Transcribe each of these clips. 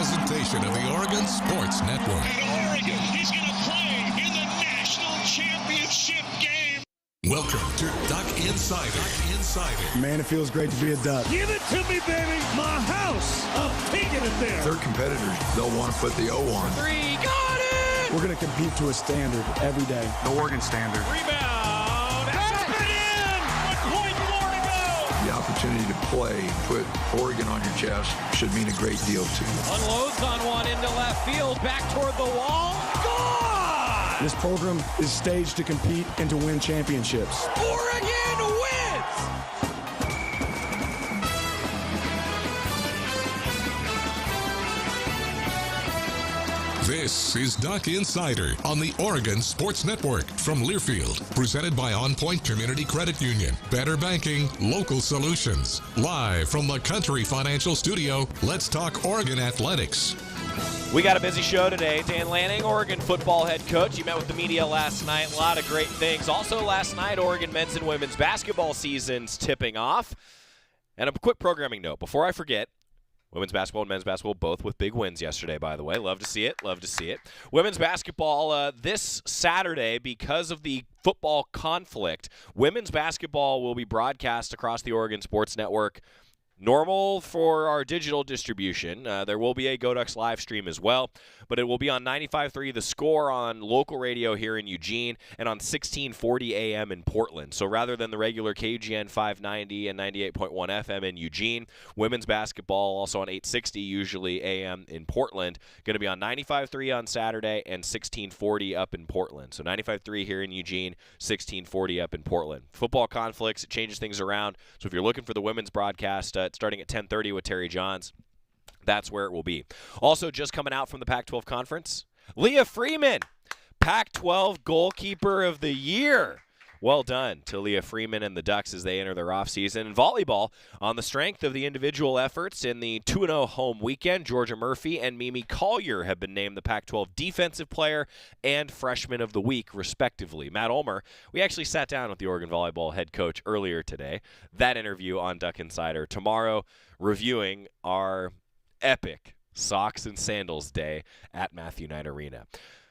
presentation of the Oregon Sports Network. And Oregon is going to play in the national championship game. Welcome to Duck Insider. Man, it feels great to be a Duck. Give it to me, baby. My house. I'm taking it there. Their competitors, they'll want to put the O on. Three, got it! We're going to compete to a standard every day. The Oregon standard. Rebound. Up and in. 1 point more to go. The opportunity to play, put Oregon on your chest, should mean a great deal to you. Unloads on one into left field, back toward the wall. Gone! This program is staged to compete and to win championships. Oregon wins! This is Duck Insider on the Oregon Sports Network from Learfield, presented by On Point Community Credit Union. Better banking, local solutions. Live from the Country Financial Studio, let's talk Oregon athletics. We got a busy show today. Dan Lanning, Oregon football head coach. He met with the media last night. A lot of great things. Also last night, Oregon men's and women's basketball season's tipping off. And a quick programming note before I forget. Women's basketball and men's basketball both with big wins yesterday, by the way. Love to see it. Women's basketball this Saturday, because of the football conflict, women's basketball will be broadcast across the Oregon Sports Network. Normal for our digital distribution. There will be a GoDucks live stream as well, but it will be on 95.3 The Score on local radio here in Eugene and on 1640 AM in Portland. So rather than the regular KGN 590 and 98.1 FM in Eugene, women's basketball also on 860 usually AM in Portland, going to be on 95.3 on Saturday and 1640 up in Portland. So 95.3 here in Eugene, 1640 up in Portland. Football conflicts, it changes things around. So if you're looking for the women's broadcast, starting at 10:30 with Terry Johns, that's where it will be. Also, just coming out from the Pac-12 conference, Leah Freeman, Pac-12 goalkeeper of the year. Well done to Leah Freeman and the Ducks as they enter their offseason. And volleyball, on the strength of the individual efforts in the 2-0 home weekend, Georgia Murphy and Mimi Collier have been named the Pac-12 Defensive Player and Freshman of the Week, respectively. Matt Ulmer, we actually sat down with the Oregon volleyball head coach earlier today. That interview on Duck Insider tomorrow, reviewing our epic Socks and Sandals Day at Matthew Knight Arena.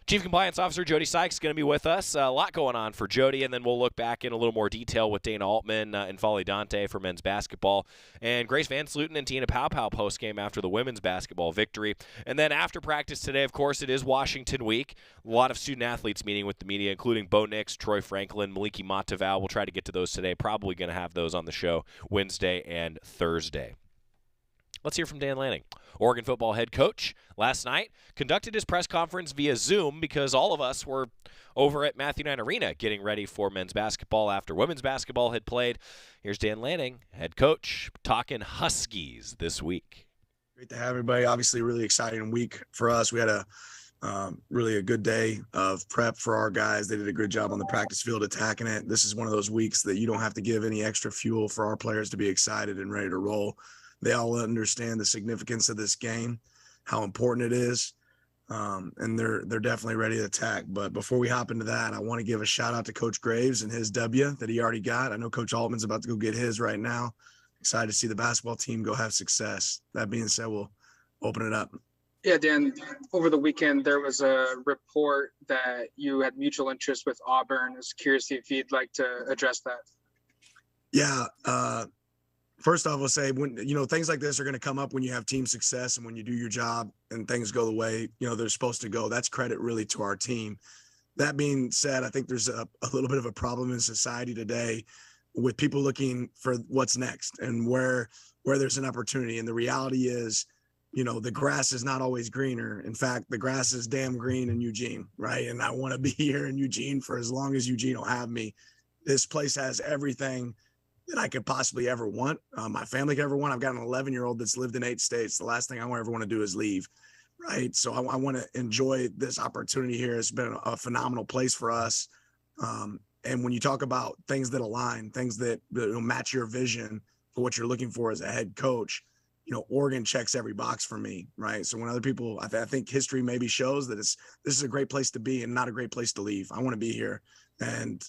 Chief Compliance Officer Jody Sykes is going to be with us. A lot going on for Jody, and then we'll look back in a little more detail with Dana Altman and Folly Dante for men's basketball, and Grace Van Sluten and Tina Powpow postgame after the women's basketball victory. And then after practice today, of course, it is Washington week. A lot of student-athletes meeting with the media, including Bo Nix, Troy Franklin, Maliki Mataval. We'll try to get to those today. Probably going to have those on the show Wednesday and Thursday. Let's hear from Dan Lanning, Oregon football head coach. Last night, conducted his press conference via Zoom because all of us were over at Matthew Knight Arena getting ready for men's basketball after women's basketball had played. Here's Dan Lanning, head coach, talking Huskies this week. Great to have everybody. Obviously, really exciting week for us. We had really a good day of prep for our guys. They did a good job on the practice field attacking it. This is one of those weeks that you don't have to give any extra fuel for our players to be excited and ready to roll. They all understand the significance of this game, how important it is, and they're definitely ready to attack. But before we hop into that, I want to give a shout-out to Coach Graves and his W that he already got. I know Coach Altman's about to go get his right now. Excited to see the basketball team go have success. That being said, we'll open it up. Yeah, Dan, over the weekend, there was a report that you had mutual interest with Auburn. I was curious if you'd like to address that. Yeah, first off, I'll say things like this are going to come up when you have team success and when you do your job and things go the way, they're supposed to go. That's credit really to our team. That being said, I think there's a little bit of a problem in society today with people looking for what's next and where there's an opportunity. And the reality is, the grass is not always greener. In fact, the grass is damn green in Eugene, right? And I want to be here in Eugene for as long as Eugene will have me. This place has everything that I could possibly ever want. My family could ever want. I've got an 11-year-old that's lived in 8 states. The last thing I ever want to do is leave, right? So I want to enjoy this opportunity here. It's been a phenomenal place for us. And when you talk about things that align, things that match your vision for what you're looking for as a head coach, Oregon checks every box for me, right? So when other people, I think history maybe shows that this is a great place to be and not a great place to leave. I want to be here. And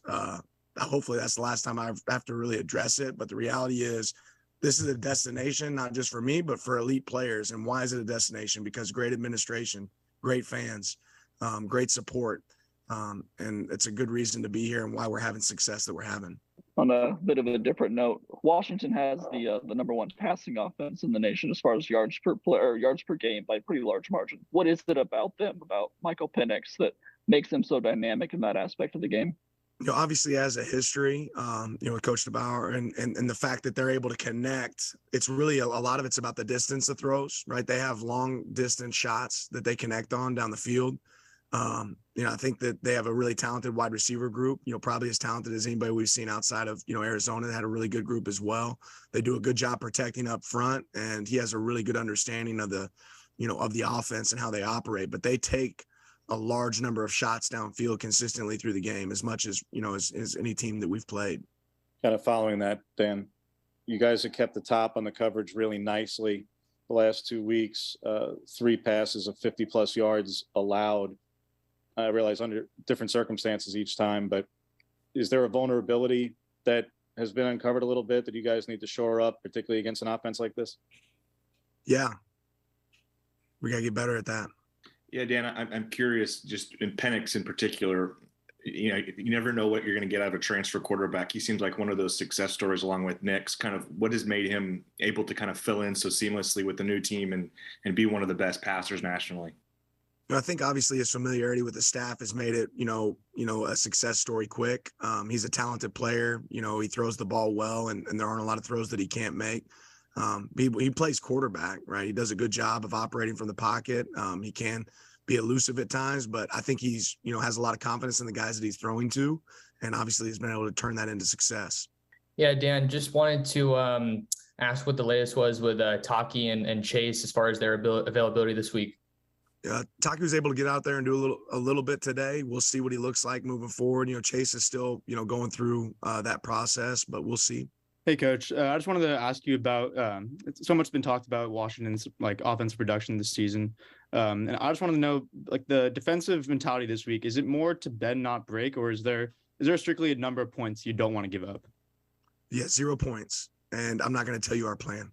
hopefully that's the last time I have to really address it. But the reality is this is a destination, not just for me, but for elite players. And why is it a destination? Because great administration, great fans, great support. And it's a good reason to be here and why we're having success that we're having. On a bit of a different note, Washington has the number one passing offense in the nation as far as yards per player, yards per game by a pretty large margin. What is it about them, about Michael Penix, that makes them so dynamic in that aspect of the game? Obviously has a history, with Coach DeBauer and the fact that they're able to connect. It's really a lot of it's about the distance of throws, right? They have long distance shots that they connect on down the field. I think that they have a really talented wide receiver group, probably as talented as anybody we've seen outside of, Arizona. They had a really good group as well. They do a good job protecting up front, and he has a really good understanding of the offense and how they operate, but they take a large number of shots downfield consistently through the game, as much as, as any team that we've played. Kind of following that, Dan, you guys have kept the top on the coverage really nicely the last 2 weeks, 3 passes of 50 plus yards allowed. I realize under different circumstances each time, but is there a vulnerability that has been uncovered a little bit that you guys need to shore up, particularly against an offense like this? Yeah. We got to get better at that. Yeah, Dan, I'm curious, just in Penix in particular, you never know what you're going to get out of a transfer quarterback. He seems like one of those success stories along with Nick's. Kind of what has made him able to kind of fill in so seamlessly with the new team and be one of the best passers nationally? I think obviously his familiarity with the staff has made it, a success story quick. He's a talented player. He throws the ball well, and there aren't a lot of throws that he can't make. He plays quarterback, right? He does a good job of operating from the pocket. He can be elusive at times, but I think he's, has a lot of confidence in the guys that he's throwing to, and obviously he's been able to turn that into success. Yeah, Dan, just wanted to ask what the latest was with Taki and Chase as far as their availability this week. Taki was able to get out there and do a little bit today. We'll see what he looks like moving forward. Chase is still, going through that process, but we'll see. Hey, Coach, I just wanted to ask you about so much been talked about Washington's offensive production this season. And I just wanted to know, the defensive mentality this week, is it more to bend, not break, or is there strictly a number of points you don't want to give up? Yeah, 0 points. And I'm not going to tell you our plan,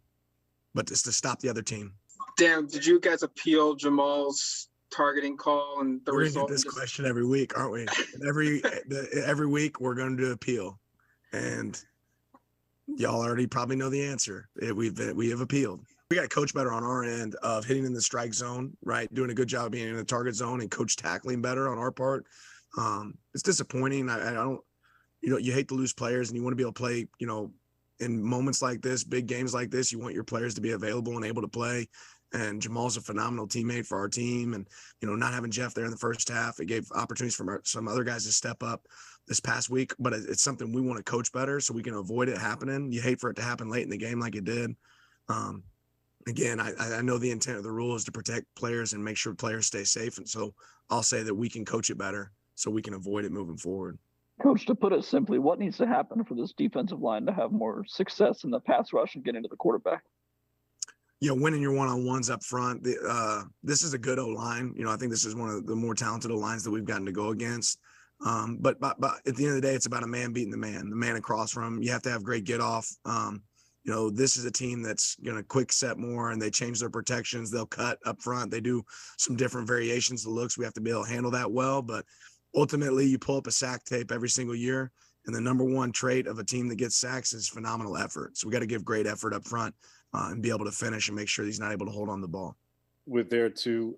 but it's to stop the other team. Dan, did you guys appeal Jamal's targeting call and the result? We're going to get this question every week, aren't we? every week we're going to appeal. And y'all already probably know the answer. We have appealed. We got to coach better on our end of hitting in the strike zone, right? Doing a good job being in the target zone, and coach tackling better on our part. It's disappointing. I don't, you hate to lose players, and you want to be able to play, in moments like this, big games like this, you want your players to be available and able to play. And Jamal's a phenomenal teammate for our team. And, not having Jeff there in the first half, it gave opportunities for some other guys to step up this past week, but it's something we want to coach better so we can avoid it happening. You hate for it to happen late in the game like it did. Again, I know the intent of the rule is to protect players and make sure players stay safe. And so I'll say that we can coach it better so we can avoid it moving forward. Coach, to put it simply, what needs to happen for this defensive line to have more success in the pass rush and get into the quarterback? Winning your one-on-ones up front. This is a good O-line. I think this is one of the more talented O-lines that we've gotten to go against. But at the end of the day, it's about a man beating the man across from him. You have to have great get off. This is a team that's going to quick set more, and they change their protections. They'll cut up front. They do some different variations of looks. We have to be able to handle that well. But ultimately, you pull up a sack tape every single year, and the number one trait of a team that gets sacks is phenomenal effort. So we got to give great effort up front and be able to finish and make sure he's not able to hold on the ball. With their 2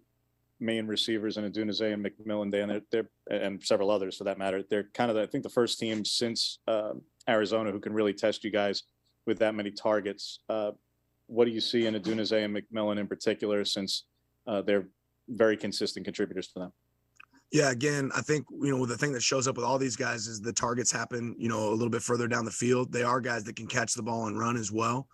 main receivers in Adunze and McMillan, Dan, they're and several others for that matter, they're kind of, I think, the first team since Arizona who can really test you guys with that many targets. What do you see in Adunze and McMillan in particular, since they're very consistent contributors to them? Yeah, again, I think, the thing that shows up with all these guys is the targets happen, a little bit further down the field. They are guys that can catch the ball and run as well.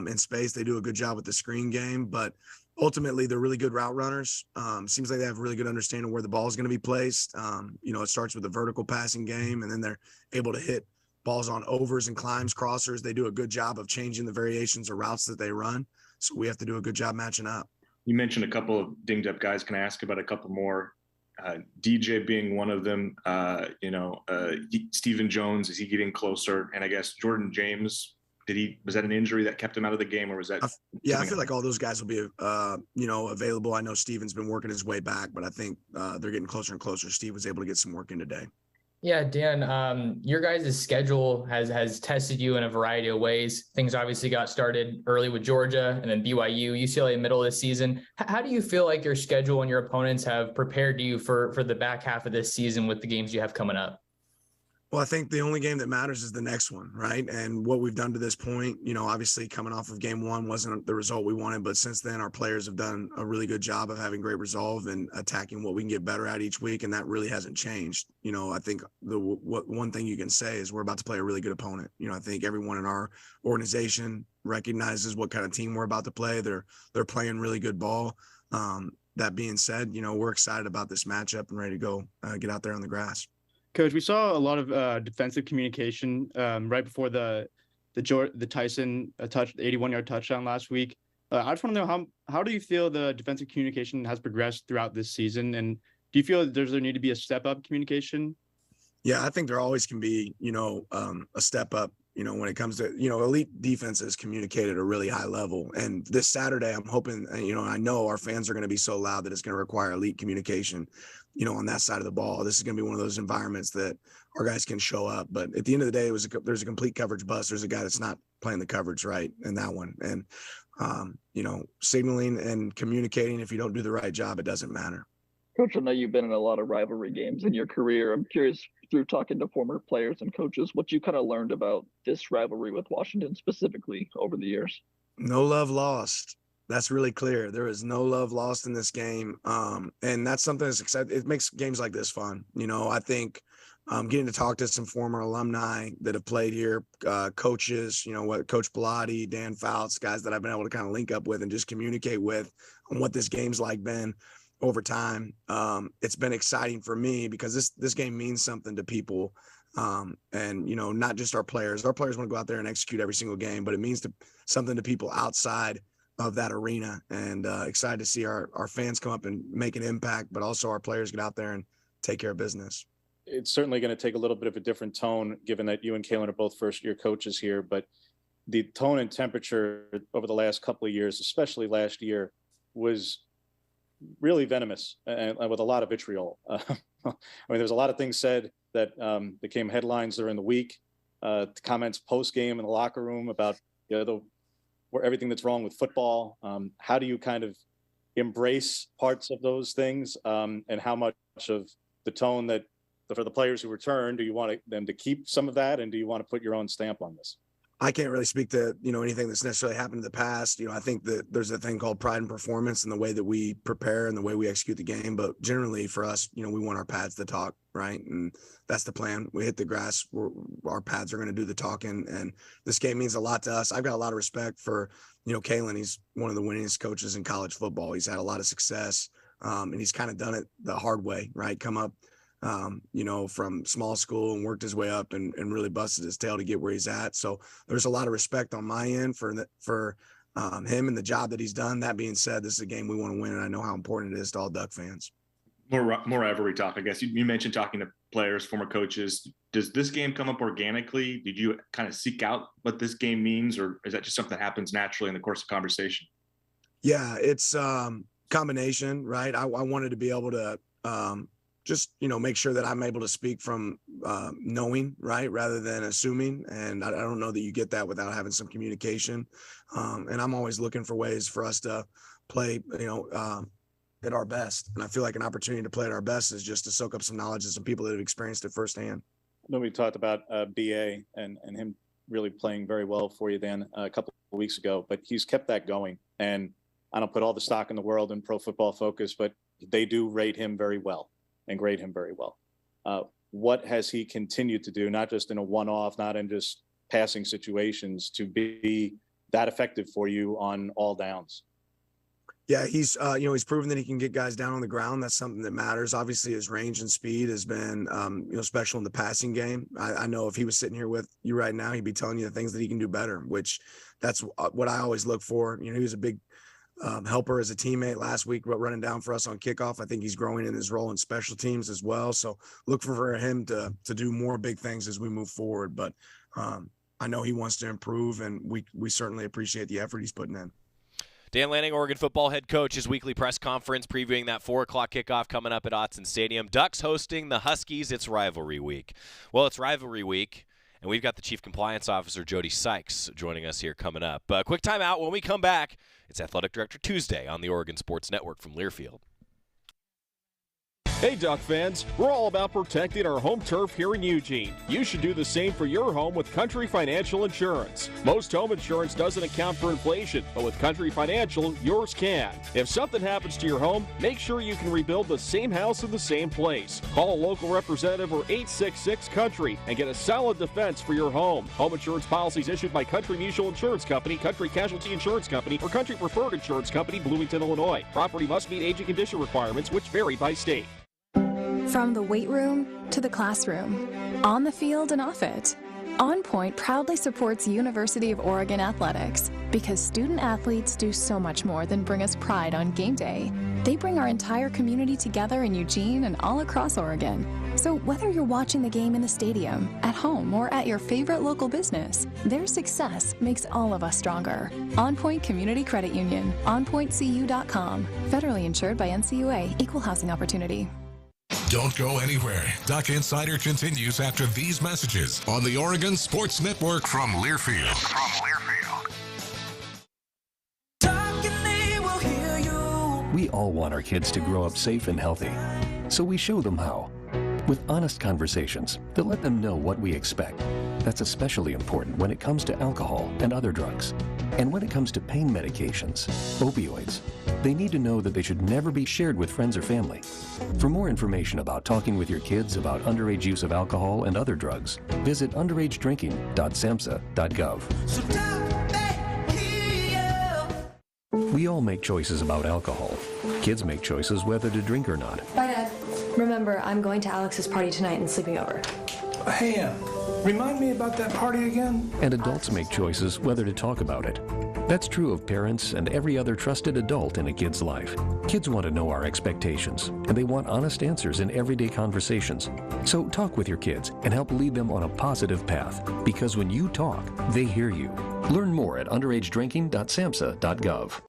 In space, they do a good job with the screen game, but ultimately they're really good route runners. Seems like they have a really good understanding where the ball is going to be placed. It starts with a vertical passing game, and then they're able to hit balls on overs and climbs, crossers. They do a good job of changing the variations of routes that they run. So we have to do a good job matching up. You mentioned a couple of dinged up guys. Can I ask about a couple more? DJ being one of them, Stephen Jones, is he getting closer? And I guess Jordan James, Was that an injury that kept him out of the game, or was that? Yeah, I feel like all those guys will be, available. I know Steven's been working his way back, but I think they're getting closer and closer. Steve was able to get some work in today. Yeah, Dan, your guys' schedule has tested you in a variety of ways. Things obviously got started early with Georgia and then BYU, UCLA middle of the season. How do you feel like your schedule and your opponents have prepared you for the back half of this season with the games you have coming up? Well, I think the only game that matters is the next one, right? And what we've done to this point, obviously coming off of game one wasn't the result we wanted, but since then our players have done a really good job of having great resolve and attacking what we can get better at each week, and that really hasn't changed. I think one thing you can say is we're about to play a really good opponent. I think everyone in our organization recognizes what kind of team we're about to play. They're playing really good ball. That being said, we're excited about this matchup and ready to go get out there on the grass. Coach, we saw a lot of defensive communication right before the Tyson 81-yard touchdown last week. I just want to know how do you feel the defensive communication has progressed throughout this season, and do you feel there need to be a step up communication? Yeah, I think there always can be, a step up. When it comes to, elite defenses communicate at a really high level. And this Saturday, I'm hoping, I know our fans are going to be so loud that it's going to require elite communication, on that side of the ball. This is going to be one of those environments that our guys can show up. But at the end of the day, there's a complete coverage bust. There's a guy that's not playing the coverage right in that one. And, signaling and communicating, if you don't do the right job, it doesn't matter. Coach, I know you've been in a lot of rivalry games in your career. I'm curious, through talking to former players and coaches, what you kind of learned about this rivalry with Washington specifically over the years. No love lost. That's really clear. There is no love lost in this game. And that's something that's exciting. It makes games like this fun. I think getting to talk to some former alumni that have played here, coaches, Coach Pilati, Dan Fouts, guys that I've been able to kind of link up with and just communicate with on what this game's like been over time. It's been exciting for me because this game means something to people. And, not just our players. Our players want to go out there and execute every single game, but it means something to people outside of that arena, and excited to see our fans come up and make an impact, but also our players get out there and take care of business. It's certainly going to take a little bit of a different tone, given that you and Kalen are both first-year coaches here, but the tone and temperature over the last couple of years, especially last year, was really venomous and with a lot of vitriol. There's a lot of things said that became headlines during the week, comments post-game in the locker room about everything that's wrong with football. How do you kind of embrace parts of those things, and how much of the tone that for the players who return, do you want them to keep some of that, and do you want to put your own stamp on this? I can't really speak to, anything that's necessarily happened in the past. I think that there's a thing called pride in performance and the way that we prepare and the way we execute the game. But generally for us, we want our pads to talk, right? And that's the plan. We hit the grass, our pads are going to do the talking. And this game means a lot to us. I've got a lot of respect for, Kalen. He's one of the winningest coaches in college football. He's had a lot of success, and he's kind of done it the hard way, right? Come up, from small school and worked his way up and really busted his tail to get where he's at. So there's a lot of respect on my end for him and the job that he's done. That being said, this is a game we want to win, and I know how important it is to all Duck fans. More rivalry talk, I guess. You mentioned talking to players, former coaches. Does this game come up organically? Did you kind of seek out what this game means, or is that just something that happens naturally in the course of conversation? Yeah, it's combination, right? I wanted to be able to just, make sure that I'm able to speak from knowing, right, rather than assuming. And I don't know that you get that without having some communication. And I'm always looking for ways for us to play, at our best. And I feel like an opportunity to play at our best is just to soak up some knowledge of some people that have experienced it firsthand. When we talked about BA and him really playing very well for you, Dan, a couple of weeks ago, but he's kept that going. And I don't put all the stock in the world in Pro Football Focus, but they do rate him very well and grade him very well. What has he continued to do, not just in a one-off, not in just passing situations, to be that effective for you on all downs? Yeah, he's proven that he can get guys down on the ground. That's something that matters. Obviously, his range and speed has been, special in the passing game. I know if he was sitting here with you right now, he'd be telling you the things that he can do better, which that's what I always look for. He was a big helper as a teammate last week, running down for us on kickoff. I think he's growing in his role in special teams as well. So look for him to do more big things as we move forward. But I know he wants to improve, and we certainly appreciate the effort he's putting in. Dan Lanning, Oregon football head coach, his weekly press conference previewing that 4 o'clock kickoff coming up at Autzen Stadium. Ducks hosting the Huskies. It's rivalry week. Well, it's rivalry week, and we've got the Chief Compliance Officer, Jody Sykes, joining us here coming up. Quick timeout. When we come back, it's Athletic Director Tuesday on the Oregon Sports Network from Learfield. Hey, Duck fans, we're all about protecting our home turf here in Eugene. You should do the same for your home with Country Financial Insurance. Most home insurance doesn't account for inflation, but with Country Financial, yours can. If something happens to your home, make sure you can rebuild the same house in the same place. Call a local representative or 866-COUNTRY and get a solid defense for your home. Home insurance policies issued by Country Mutual Insurance Company, Country Casualty Insurance Company, or Country Preferred Insurance Company, Bloomington, Illinois. Property must meet age and condition requirements, which vary by state. From the weight room to the classroom, on the field and off it, On Point proudly supports University of Oregon athletics because student athletes do so much more than bring us pride on game day. They bring our entire community together in Eugene and all across Oregon. So whether you're watching the game in the stadium, at home, or at your favorite local business, their success makes all of us stronger. On Point Community Credit Union, onpointcu.com. Federally insured by NCUA, Equal Housing Opportunity. Don't go anywhere. Duck Insider continues after these messages on the Oregon Sports Network from Learfield. We all want our kids to grow up safe and healthy, so we show them how. With honest conversations that let them know what we expect. That's especially important when it comes to alcohol and other drugs. And when it comes to pain medications, opioids, they need to know that they should never be shared with friends or family. For more information about talking with your kids about underage use of alcohol and other drugs, visit underagedrinking.samhsa.gov. We all make choices about alcohol. Kids make choices whether to drink or not. Bye, Dad. Remember, I'm going to Alex's party tonight and sleeping over. Hey, remind me about that party again? And adults make choices whether to talk about it. That's true of parents and every other trusted adult in a kid's life. Kids want to know our expectations, and they want honest answers in everyday conversations. So talk with your kids and help lead them on a positive path, because when you talk, they hear you. Learn more at underagedrinking.samhsa.gov.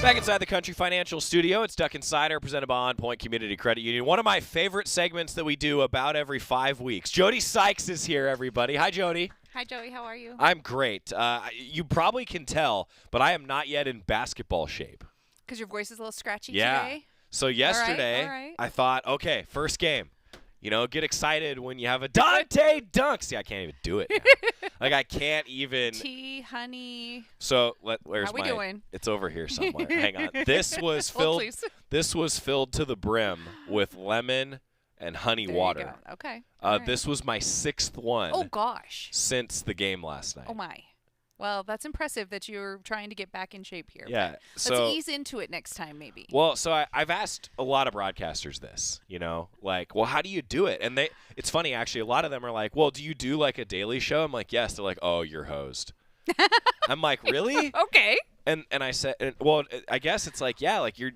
Back inside the Country Financial Studio, it's Duck Insider, presented by On Point Community Credit Union. One of my favorite segments that we do about every 5 weeks. Jody Sykes is here, everybody. Hi, Jody. Hi, Joey. How are you? I'm great. You probably can tell, but I am not yet in basketball shape. Because your voice is a little scratchy yeah. today? So yesterday, all right. I thought, okay, first game. You know, get excited when you have a Dante dunk. See, I can't even do it now. Like, I can't even. Tea, honey. So, where's How we doing? It's over here somewhere. Hang on. This was filled. This was filled to the brim with lemon and honey water. You go. Okay. This was my 6th one. Oh gosh. Since the game last night. Oh my. Well, that's impressive that you're trying to get back in shape here. Yeah. Let's ease into it next time, maybe. Well, so I've asked a lot of broadcasters this, you know, like, well, how do you do it? And it's funny, actually, a lot of them are like, well, do you do like a daily show? I'm like, yes. They're like, oh, you're host. I'm like, really? Okay. And I said, well, I guess it's like, yeah, like you're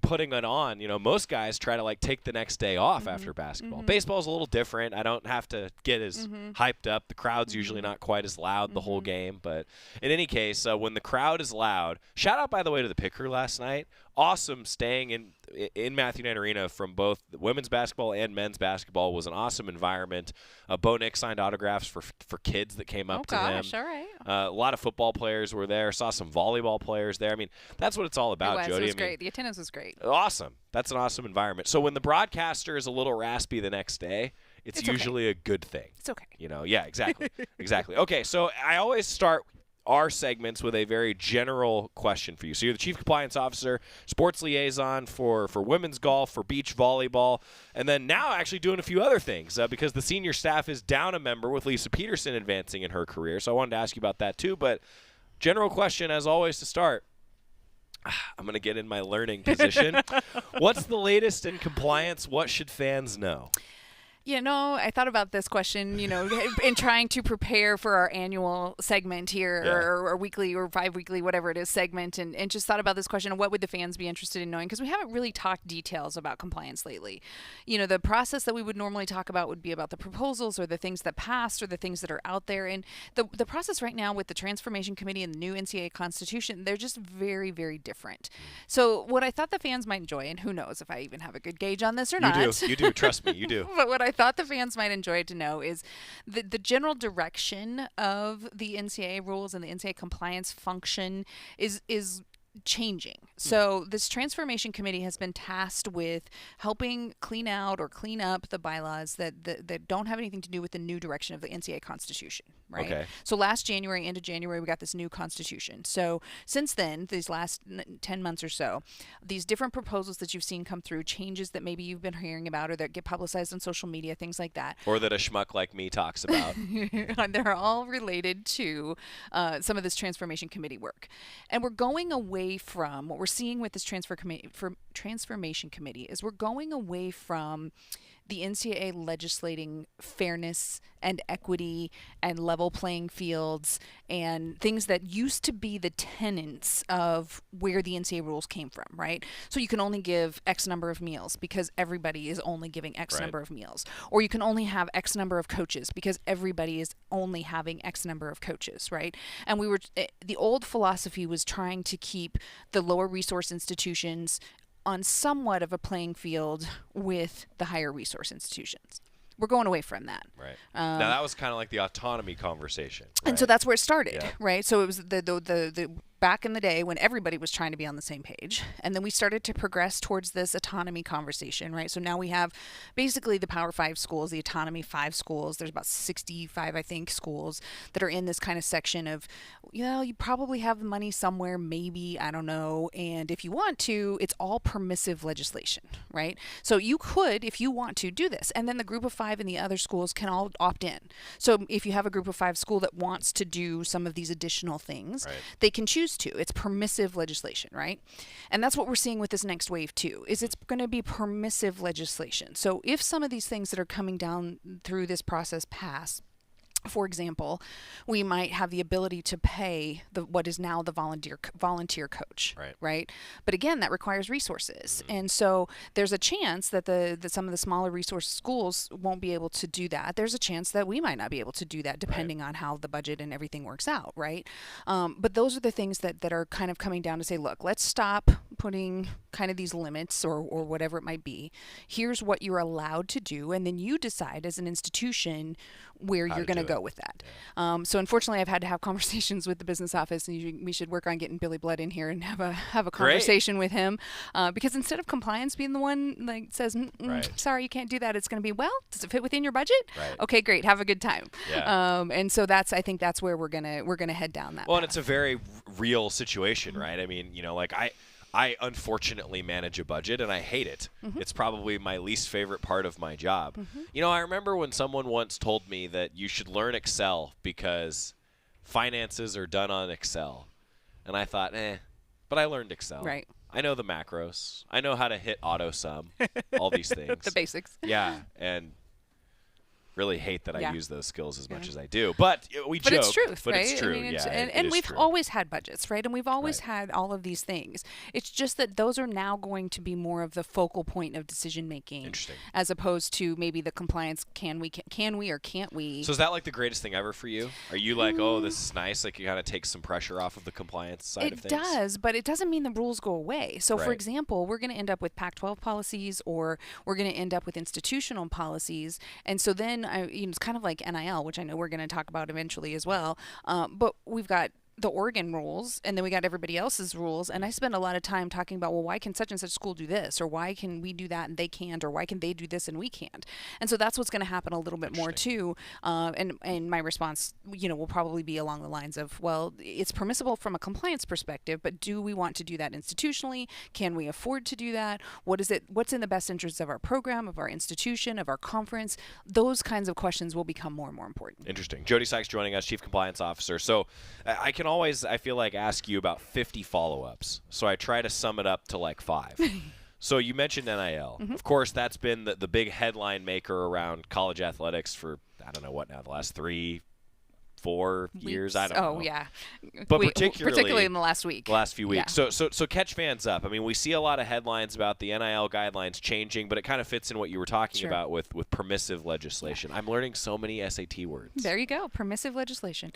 putting it on. You know, most guys try to like take the next day off after basketball. Baseball's a little different. I don't have to get as hyped up. The crowd's usually not quite as loud the whole game. But in any case, when the crowd is loud, shout out, by the way, to the picker last night. Awesome staying in Matthew Knight Arena from both women's basketball and men's basketball. Was an awesome environment. Bo Nix signed autographs for kids that came up to him. All right. A lot of football players were there. Saw some volleyball players there. I mean, that's what it's all about, Jody. It was great. The attendance was great. Awesome. That's an awesome environment. So when the broadcaster is a little raspy the next day, it's usually a good thing. It's okay. You know, yeah, exactly. Exactly. Okay, so I always start our segments with a very general question for you. So you're the Chief Compliance Officer, Sports Liaison for women's golf, for beach volleyball, and then now actually doing a few other things because the senior staff is down a member with Lisa Peterson advancing in her career. So I wanted to ask you about that too. But general question, as always, to start. I'm going to get in my learning position. What's the latest in compliance? What should fans know? Yeah, no, I thought about this question, in trying to prepare for our annual segment here, or weekly or 5-weekly, whatever it is, segment, and just thought about this question of what would the fans be interested in knowing? Because we haven't really talked details about compliance lately. The process that we would normally talk about would be about the proposals or the things that passed or the things that are out there. And the process right now with the Transformation Committee and the new NCAA Constitution, they're just very, very different. So what I thought the fans might enjoy, and who knows if I even have a good gauge on this or not. You do. Trust me, you do. But what I thought the fans might enjoy to know is the general direction of the NCAA rules and the NCAA compliance function is changing. So this transformation committee has been tasked with helping clean out or clean up the bylaws that don't have anything to do with the new direction of the NCAA Constitution, right? Okay. So last January, end of January, we got this new Constitution. So since then, these last 10 months or so, these different proposals that you've seen come through, changes that maybe you've been hearing about or that get publicized on social media, things like that. Or that a schmuck like me talks about. They're all related to some of this transformation committee work. And we're going away from what we're seeing with this transformation committee is we're going away from the NCAA legislating fairness and equity and level playing fields and things that used to be the tenets of where the NCAA rules came from, right? So you can only give X number of meals because everybody is only giving X number of meals. Or you can only have X number of coaches because everybody is only having X number of coaches, right? And the old philosophy was trying to keep the lower resource institutions on somewhat of a playing field with the higher resource institutions. We're going away from that. Right. Now that was kind of like the autonomy conversation. Right? And so that's where it started, right? So it was the back in the day when everybody was trying to be on the same page. And then we started to progress towards this autonomy conversation, right? So now we have basically the Power 5 schools, the Autonomy 5 schools. There's about 65, I think, schools that are in this kind of section of, you probably have the money somewhere, maybe, I don't know. And if you want to, it's all permissive legislation, right? So you could, if you want to, do this. And then the group of 5 and the other schools can all opt in. So if you have a group of 5 school that wants to do some of these additional things, they can choose to. It's permissive legislation, right? And that's what we're seeing with this next wave too, is it's going to be permissive legislation. So if some of these things that are coming down through this process pass, for example, we might have the ability to pay what is now the volunteer coach, right? But again, that requires resources, and so there's a chance that some of the smaller resource schools won't be able to do that. There's a chance that we might not be able to do that, depending on how the budget and everything works out, right? But those are the things that are kind of coming down to say, look, let's stop putting kind of these limits or whatever it might be. Here's what you're allowed to do, and then you decide as an institution where you're going to go with that. So unfortunately, I've had to have conversations with the business office, and we should work on getting Billy Blood in here and have a conversation with him, because instead of compliance being the one like says, sorry, you can't do that, it's going to be, well, does it fit within your budget? Okay, great, have a good time. And so I think that's where we're gonna head down that. Well, path. And it's a very real situation, right? I mean, like I unfortunately manage a budget, and I hate it. It's probably my least favorite part of my job. I remember when someone once told me that you should learn Excel because finances are done on Excel. And I thought, but I learned Excel. Right. I know the macros. I know how to hit auto sum, all these things. The basics. Yeah, and really hate that I use those skills as much as I do. But we joke. But it's truth, but right? It's true, I mean, it and is we've true. always had budgets, right? And we've always had all of these things. It's just that those are now going to be more of the focal point of decision making, as opposed to maybe the compliance. Can we or can't we? So is that like the greatest thing ever for you? Are you like, oh, this is nice? Like, you kind of take some pressure off of the compliance side of things? It does, but it doesn't mean the rules go away. So, for example, we're going to end up with Pac-12 policies, or we're going to end up with institutional policies, and so then it's kind of like NIL, which I know we're going to talk about eventually as well. But we've got the Oregon rules, and then we got everybody else's rules. And I spend a lot of time talking about, well, why can such and such school do this, or why can we do that and they can't, or why can they do this and we can't? And so that's what's going to happen a little bit more too. And my response, will probably be along the lines of, well, it's permissible from a compliance perspective, but do we want to do that institutionally? Can we afford to do that? What's in the best interest of our program, of our institution, of our conference? Those kinds of questions will become more and more important. Interesting. Jody Sykes joining us, Chief Compliance Officer. So I can always, I feel like, ask you about 50 follow-ups. So I try to sum it up to like 5. So you mentioned NIL. Of course, that's been the big headline maker around college athletics for, I don't know what now, the last 3-4 years. I don't know. Oh, yeah. But particularly in the last week. The last few weeks. Yeah. So catch fans up. I mean, we see a lot of headlines about the NIL guidelines changing, but it kind of fits in what you were talking about with permissive legislation. I'm learning so many SAT words. There you go. Permissive legislation.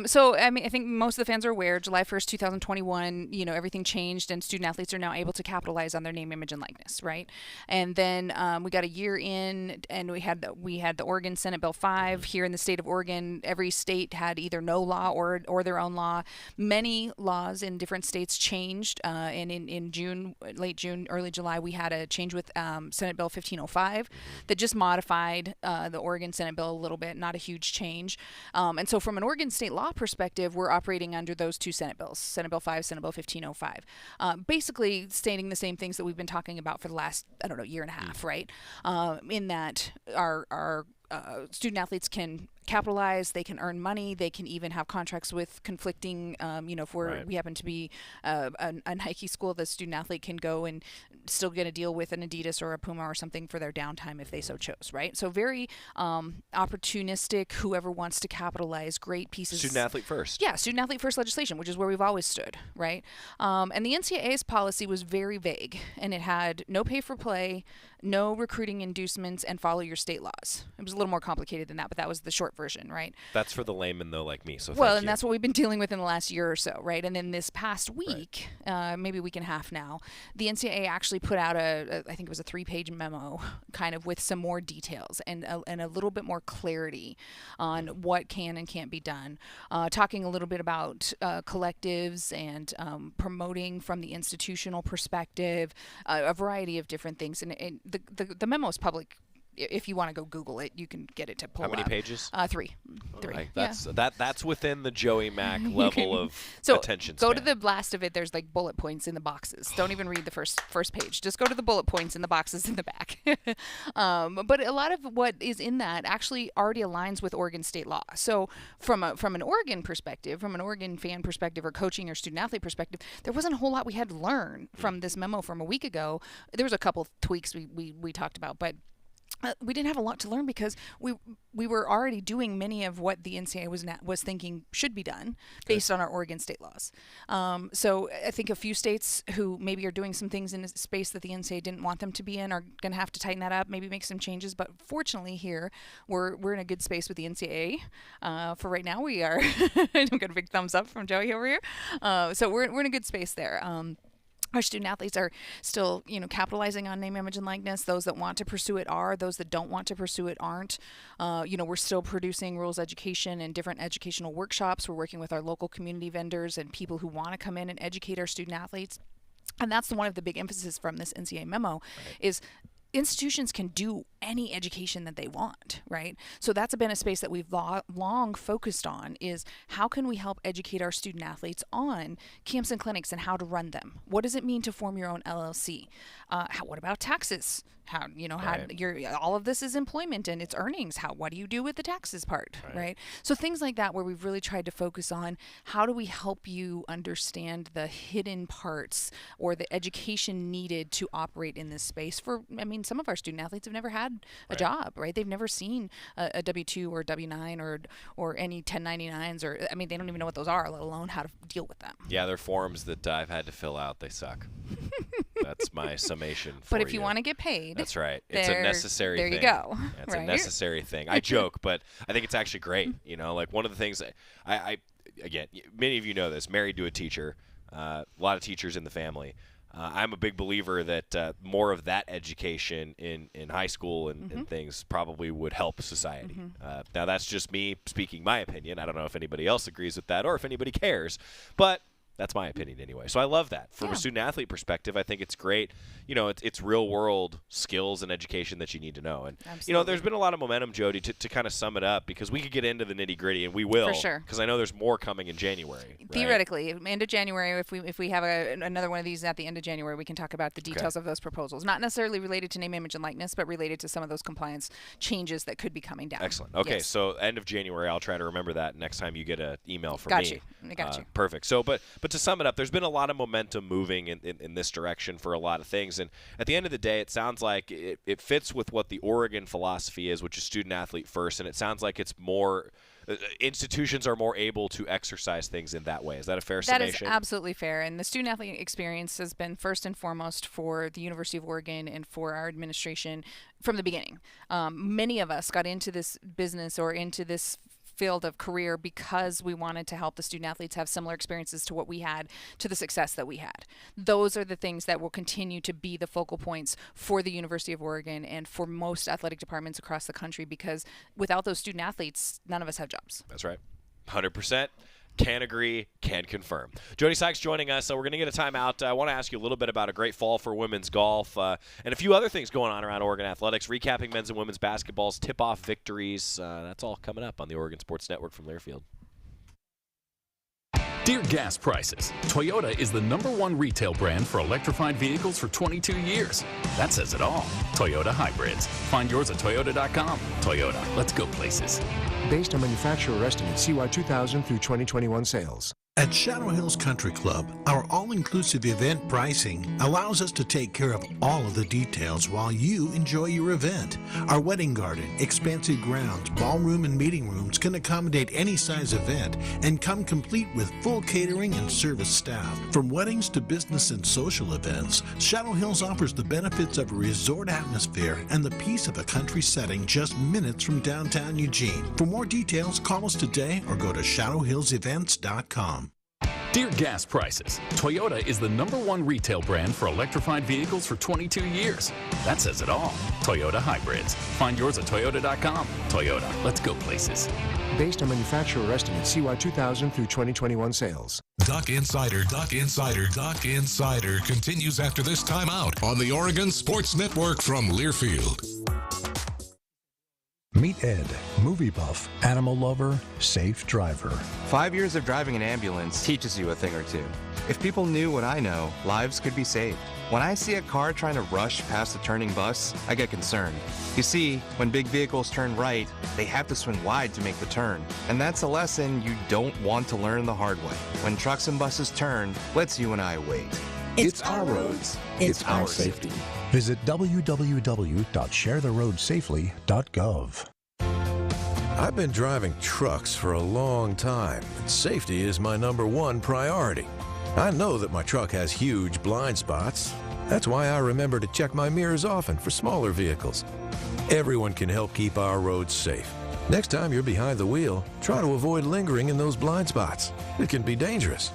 So, I mean, I think most of the fans are aware, July 1st, 2021, everything changed and student athletes are now able to capitalize on their name, image, and likeness, right? And then we got a year in and we had the Oregon Senate Bill 5 here in the state of Oregon. Every state had either no law or their own law. Many laws in different states changed. And in June, late June, early July, we had a change with Senate Bill 1505 that just modified the Oregon Senate Bill a little bit, not a huge change. And so from an Oregon state law perspective, we're operating under those two Senate bills, Senate Bill 5, Senate Bill 1505, basically stating the same things that we've been talking about for the last, year and a half, right? In that our student athletes can capitalize, they can earn money, they can even have contracts with conflicting, if we happen to be a Nike school, the student athlete can go and still get a deal with an Adidas or a Puma or something for their downtime if they so chose, right? So very opportunistic, whoever wants to capitalize, great pieces. Student athlete first. Yeah, student athlete first legislation, which is where we've always stood, right? And the NCAA's policy was very vague, and it had no pay for play, no recruiting inducements, and follow your state laws. It was a little more complicated than that, but that was the short version, right? That's for the layman, though, like me. So that's what we've been dealing with in the last year or so, right? And then this past week, maybe a week and a half now, the NCAA actually put out I think it was a 3-page memo, kind of with some more details and a little bit more clarity on what can and can't be done. Talking a little bit about collectives and promoting from the institutional perspective, a variety of different things. And the memo is public. If you want to go Google it, you can get it to pull up. How many pages? 3. Right. That's within the Joey Mack level of attention span. Go to the blast of it. There's like bullet points in the boxes. Don't even read the first page. Just go to the bullet points in the boxes in the back. But a lot of what is in that actually already aligns with Oregon state law. So from an Oregon perspective, from an Oregon fan perspective or coaching or student athlete perspective, there wasn't a whole lot we had to learn from this memo from a week ago. There was a couple of tweaks we talked about, but we didn't have a lot to learn because we were already doing many of what the NCAA was thinking should be done based on our Oregon state laws. So I think a few states who maybe are doing some things in a space that the NCAA didn't want them to be in are going to have to tighten that up, maybe make some changes. But fortunately here, we're in a good space with the NCAA. For right now, we are. I don't get a big thumbs up from Joey over here. So we're in a good space there. Our student athletes are still, capitalizing on name, image, and likeness. Those that want to pursue it are. Those that don't want to pursue it aren't. We're still producing rules education and different educational workshops. We're working with our local community vendors and people who want to come in and educate our student athletes. And that's one of the big emphasis from this NCAA memo is institutions can do any education that they want, right? So that's been a space that we've long focused on is how can we help educate our student athletes on camps and clinics and how to run them? What does it mean to form your own LLC? What about taxes? How all of this is employment and it's earnings. What do you do with the taxes part, right? So things like that where we've really tried to focus on how do we help you understand the hidden parts or the education needed to operate in this space some of our student athletes have never had a job, right? They've never seen a W-2 or W-9 or any 1099s they don't even know what those are, let alone how to deal with them. Yeah, they're forms that I've had to fill out. They suck. That's my summation for But if you want to get paid. That's right. It's a necessary thing. There you go. It's a necessary thing. I joke, but I think it's actually great. One of the things again, many of you know this, married to a teacher, a lot of teachers in the family. I'm a big believer that more of that education in high school and things probably would help society. Now, that's just me speaking my opinion. I don't know if anybody else agrees with that or if anybody cares, but that's my opinion anyway. So I love that. From a student-athlete perspective, I think it's great. It's real-world skills and education that you need to know. And, there's been a lot of momentum, Jody, to kind of sum it up because we could get into the nitty-gritty, and we will. For sure. Because I know there's more coming in January. Right? Theoretically, end of January, if we have another one of these at the end of January, we can talk about the details of those proposals. Not necessarily related to name, image, and likeness, but related to some of those compliance changes that could be coming down. Excellent. Okay, so end of January, I'll try to remember that next time you get an email from me. I got you. Perfect. So, but But to sum it up, there's been a lot of momentum moving in this direction for a lot of things. And at the end of the day, it sounds like it fits with what the Oregon philosophy is, which is student athlete first. And it sounds like it's more institutions are more able to exercise things in that way. Is that a fair summation? That is absolutely fair. And the student athlete experience has been first and foremost for the University of Oregon and for our administration from the beginning. Many of us got into this business or into this field of career because we wanted to help the student athletes have similar experiences to what we had, to the success that we had. Those are the things that will continue to be the focal points for the University of Oregon and for most athletic departments across the country, because without those student athletes, none of us have jobs. That's right. 100%. Can agree, can confirm. Jody Sykes joining us. So we're going to get a timeout. I want to ask you a little bit about a great fall for women's golf and a few other things going on around Oregon athletics, recapping men's and women's basketball's tip-off victories. That's all coming up on the Oregon Sports Network from Learfield. Dear gas prices, Toyota is the #1 retail brand for electrified vehicles for 22 years. That says it all. Toyota hybrids. Find yours at toyota.com. Toyota, let's go places. Based on manufacturer estimate CY 2000 through 2021 sales. At Shadow Hills Country Club, our all-inclusive event pricing allows us to take care of all of the details while you enjoy your event. Our wedding garden, expansive grounds, ballroom, and meeting rooms can accommodate any size event and come complete with full catering and service staff. From weddings to business and social events, Shadow Hills offers the benefits of a resort atmosphere and the peace of a country setting just minutes from downtown Eugene. For more details, call us today or go to shadowhillsevents.com. Dear gas prices, Toyota is the #1 retail brand for electrified vehicles for 22 years. That says it all. Toyota hybrids. Find yours at toyota.com. Toyota, let's go places. Based on manufacturer estimate CY 2000 through 2021 sales. Duck Insider continues after this timeout on the Oregon Sports Network from Learfield. Meet Ed, movie buff, animal lover, safe driver. 5 years of driving an ambulance teaches you a thing or two. If people knew what I know, lives could be saved. When I see a car trying to rush past a turning bus, I get concerned. You see, when big vehicles turn right, they have to swing wide to make the turn. And that's a lesson you don't want to learn the hard way. When trucks and buses turn, let's you and I wait. It's our roads. It's our safety. Visit www.sharetheroadsafely.gov. I've been driving trucks for a long time, and safety is my #1 priority. I know that my truck has huge blind spots. That's why I remember to check my mirrors often for smaller vehicles. Everyone can help keep our roads safe. Next time you're behind the wheel, try to avoid lingering in those blind spots. It can be dangerous.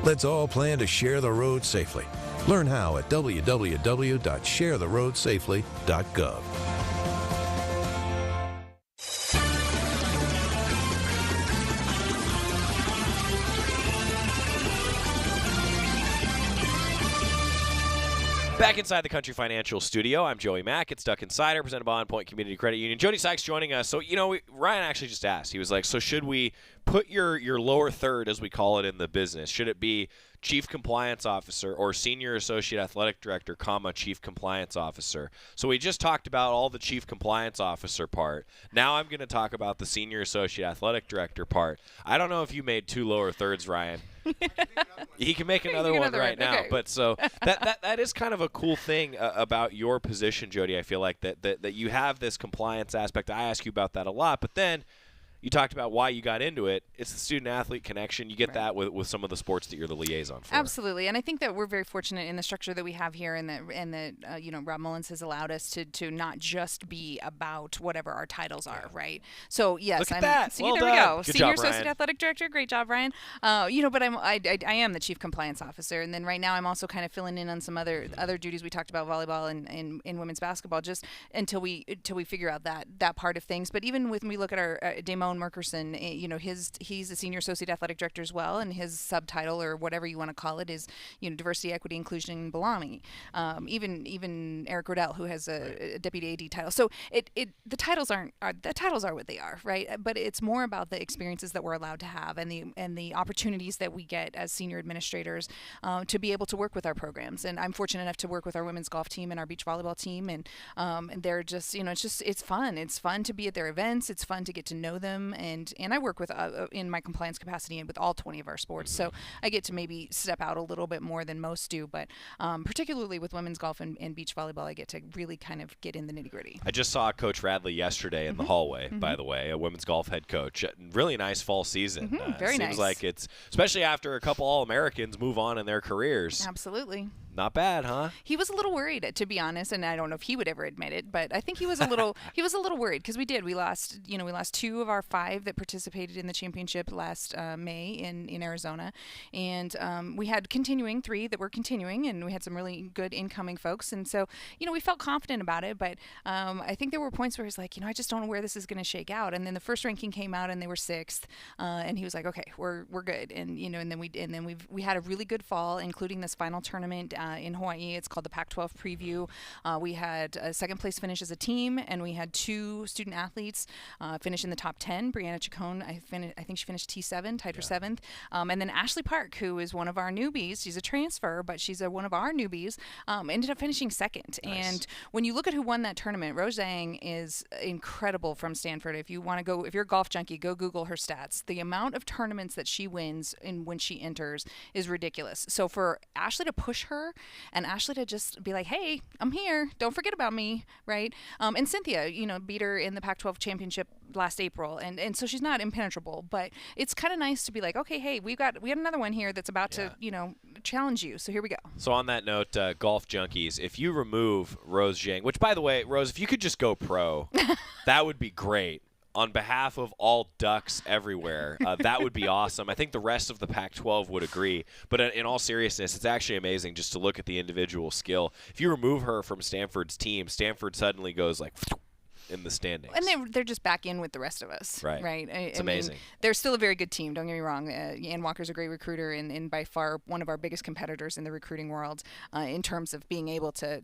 Let's all plan to share the road safely. Learn how at www.sharetheroadsafely.gov. Back inside the Country Financial Studio, I'm Joey Mack. It's Duck Insider, presented by On Point Community Credit Union. Jody Sykes joining us. So, Ryan actually just asked. He was like, so should we put your lower third, as we call it in the business, should it be Chief Compliance Officer or Senior Associate Athletic Director, Chief Compliance Officer? So we just talked about all the Chief Compliance Officer part. Now I'm going to talk about the Senior Associate Athletic Director part. I don't know if you made 2 lower thirds, Ryan. He can make another one right now. Okay. But so that is kind of a cool thing about your position, Jody. I feel like that you have this compliance aspect. I ask you about that a lot, but then you talked about why you got into it. It's the student-athlete connection. You get that with some of the sports that you're the liaison for. Absolutely, and I think that we're very fortunate in the structure that we have here, and that Rob Mullins has allowed us to not just be about whatever our titles are, right? So yes, Look at that. See, well there done. we go. Good Senior job, Associate Ryan. Athletic Director, great job, Ryan. But I am the Chief Compliance Officer, and then right now I'm also kind of filling in on some other duties. We talked about volleyball and women's basketball, just until we figure out that part of things. But even when we look at our Damone Merkerson. He's a Senior Associate Athletic Director as well, and his subtitle, or whatever you want to call it, is Diversity, Equity, Inclusion, and Belonging. Even Eric Rodell, who has a Deputy AD title. So the titles are what they are, right? But it's more about the experiences that we're allowed to have and the opportunities that we get as senior administrators to be able to work with our programs. And I'm fortunate enough to work with our women's golf team and our beach volleyball team, and they're just it's fun. It's fun to be at their events. It's fun to get to know them them, and I work with in my compliance capacity and with all 20 of our sports, so I get to maybe step out a little bit more than most do, but particularly with women's golf and beach volleyball, I get to really kind of get in the nitty-gritty. I just saw Coach Radley yesterday in the hallway, by the way, a women's golf head coach. Really nice fall season. Very nice. Seems like it's, especially after a couple All-Americans move on in their careers. Absolutely. Not bad, huh? He was a little worried, to be honest, and I don't know if he would ever admit it, but I think he was a little worried because we lost 2 of our 5 that participated in the championship last May in Arizona, and we had continuing 3 that were continuing, and we had some really good incoming folks, and so we felt confident about it, but I think there were points where he's like, I just don't know where this is going to shake out, and then the first ranking came out and they were 6th, and he was like, okay, we're good, and then we had a really good fall, including this final tournament in Hawaii. It's called the Pac-12 Preview. We had a second place finish as a team, and we had 2 student athletes finish in the top 10. Brianna Chacon, I think she finished T7, tied for 7th. And then Ashley Park, who is one of our newbies, she's a transfer, but she's one of our newbies, ended up finishing 2nd. Nice. And when you look at who won that tournament, Rose Zhang is incredible from Stanford. If you're a golf junkie, go Google her stats. The amount of tournaments that she wins when she enters is ridiculous. So for Ashley to push her, and Ashley to just be like, hey, I'm here, don't forget about me, right? And Cynthia, beat her in the Pac-12 championship last April, and so she's not impenetrable, but it's kind of nice to be like, okay, hey, we had another one here that's about to challenge you, so here we go. So on that note, golf junkies, if you remove Rose Zhang, which by the way, Rose, if you could just go pro, that would be great. On behalf of all Ducks everywhere, that would be awesome. I think the rest of the Pac-12 would agree. But in all seriousness, it's actually amazing just to look at the individual skill. If you remove her from Stanford's team, Stanford suddenly goes like in the standings. And they're just back in with the rest of us. Right. It's amazing. They're still a very good team. Don't get me wrong. Ann Walker's a great recruiter and by far one of our biggest competitors in the recruiting world in terms of being able to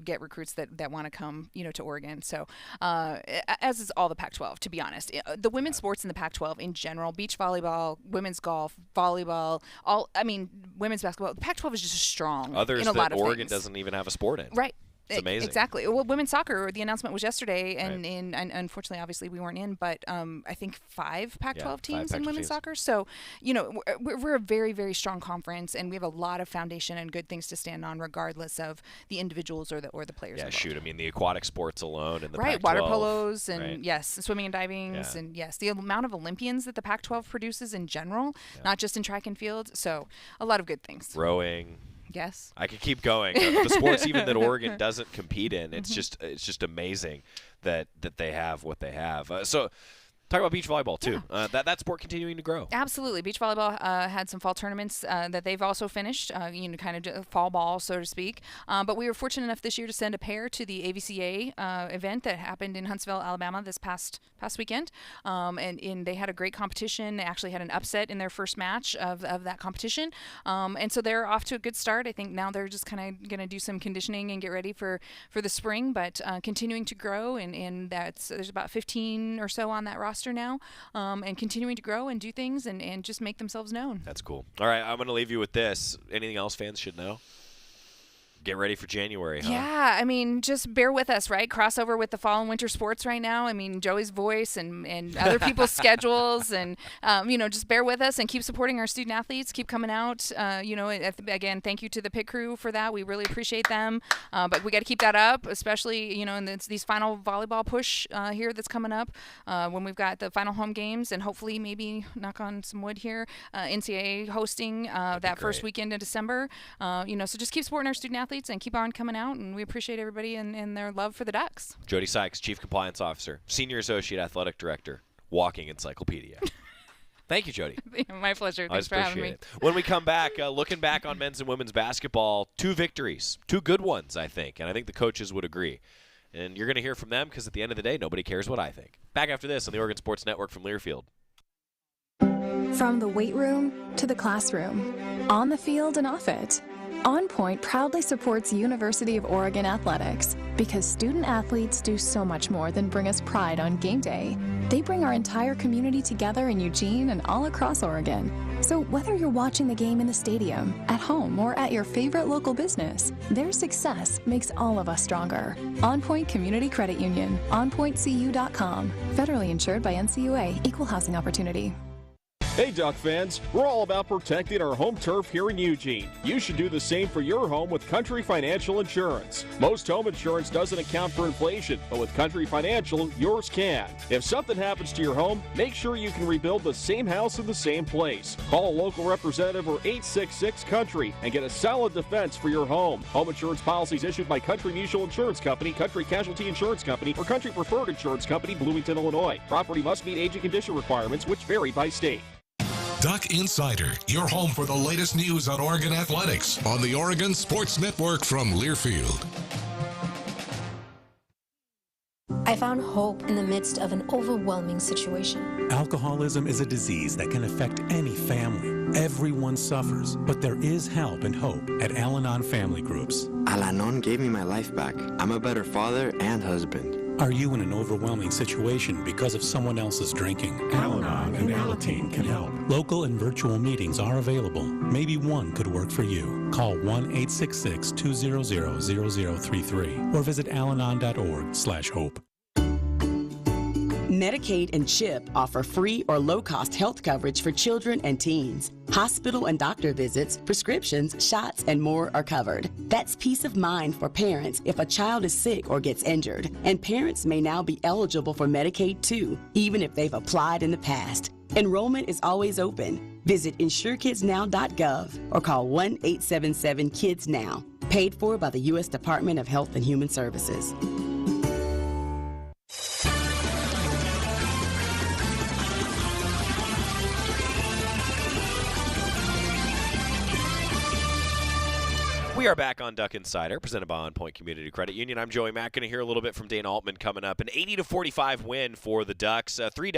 get recruits that want to come, to Oregon. So as is all the Pac-12, to be honest. The women's sports in the Pac-12 in general, beach volleyball, women's golf, volleyball, women's basketball, the Pac-12 is just strong Others in a lot that of Oregon things. Doesn't even have a sport in. Right. It's amazing. Exactly. Well, women's soccer, the announcement was yesterday, and unfortunately, obviously, we weren't in, but I think 5 Pac-12 teams in women's soccer. So, we're a very, very strong conference, and we have a lot of foundation and good things to stand on, regardless of the individuals or the players. Yeah, involved. shoot. I mean, the aquatic sports alone and the Pac-12. Water polos, and swimming and diving, and the amount of Olympians that the Pac-12 produces in general, not just in track and field. So, a lot of good things. Rowing. Yes. I could keep going. The sports even that Oregon doesn't compete in, it's just amazing that they have what they have. So talk about beach volleyball too. That sport continuing to grow. Absolutely. Beach volleyball had some fall tournaments that they've also finished, kind of fall ball, so to speak. But we were fortunate enough this year to send a pair to the AVCA event that happened in Huntsville, Alabama this past weekend. And they had a great competition. They actually had an upset in their first match of that competition. And so they're off to a good start. I think now they're just kind of going to do some conditioning and get ready for the spring, but continuing to grow. And there's about 15 or so on that roster now, and continuing to grow and do things and just make themselves known. That's cool. All right, I'm going to leave you with this. Anything else fans should know? Get ready for January, huh? Yeah, just bear with us, right? Crossover with the fall and winter sports right now. Joey's voice and other people's schedules, and just bear with us and keep supporting our student athletes. Keep coming out. Again, thank you to the pit crew for that. We really appreciate them. But we got to keep that up, especially in these final volleyball push here that's coming up when we've got the final home games, and hopefully maybe knock on some wood here, NCAA hosting that first weekend in December. So just keep supporting our student athletes and keep on coming out, and we appreciate everybody and their love for the Ducks. Jody Sykes, Chief Compliance Officer, Senior Associate Athletic Director, Walking Encyclopedia. Thank you, Jody. My pleasure. Thanks for having me. When we come back, looking back on men's and women's basketball, 2 victories, 2 good ones, I think, and I think the coaches would agree. And you're going to hear from them because at the end of the day, nobody cares what I think. Back after this on the Oregon Sports Network from Learfield. From the weight room to the classroom, on the field and off it, On Point proudly supports University of Oregon athletics because student athletes do so much more than bring us pride on game day. They bring our entire community together in Eugene and all across Oregon. So whether you're watching the game in the stadium, at home, or at your favorite local business, their success makes all of us stronger. On Point Community Credit Union, onpointcu.com. Federally insured by NCUA, Equal Housing Opportunity. Hey Duck fans, we're all about protecting our home turf here in Eugene. You should do the same for your home with Country Financial Insurance. Most home insurance doesn't account for inflation, but with Country Financial, yours can. If something happens to your home, make sure you can rebuild the same house in the same place. Call a local representative or 866-COUNTRY and get a solid defense for your home. Home insurance policies issued by Country Mutual Insurance Company, Country Casualty Insurance Company, or Country Preferred Insurance Company, Bloomington, Illinois. Property must meet age and condition requirements, which vary by state. Duck Insider, your home for the latest news on Oregon athletics on the Oregon Sports Network from Learfield. I found hope in the midst of an overwhelming situation. Alcoholism is a disease that can affect any family. Everyone suffers, but there is help and hope at Al-Anon Family Groups. Al-Anon gave me my life back. I'm a better father and husband. Are you in an overwhelming situation because of someone else's drinking? Al-Anon and Alateen can help. Local and virtual meetings are available. Maybe one could work for you. Call 1-866-200-0033 or visit alanon.org/hope. Medicaid and CHIP offer free or low-cost health coverage for children and teens. Hospital and doctor visits, prescriptions, shots, and more are covered. That's peace of mind for parents if a child is sick or gets injured. And parents may now be eligible for Medicaid too, even if they've applied in the past. Enrollment is always open. Visit insurekidsnow.gov or call 1-877-KIDS-NOW. Paid for by the U.S. Department of Health and Human Services. We are back on Duck Insider, presented by On Point Community Credit Union. I'm Joey Mack. Going to hear a little bit from Dan Altman coming up. An 80-45 win for the Ducks. Four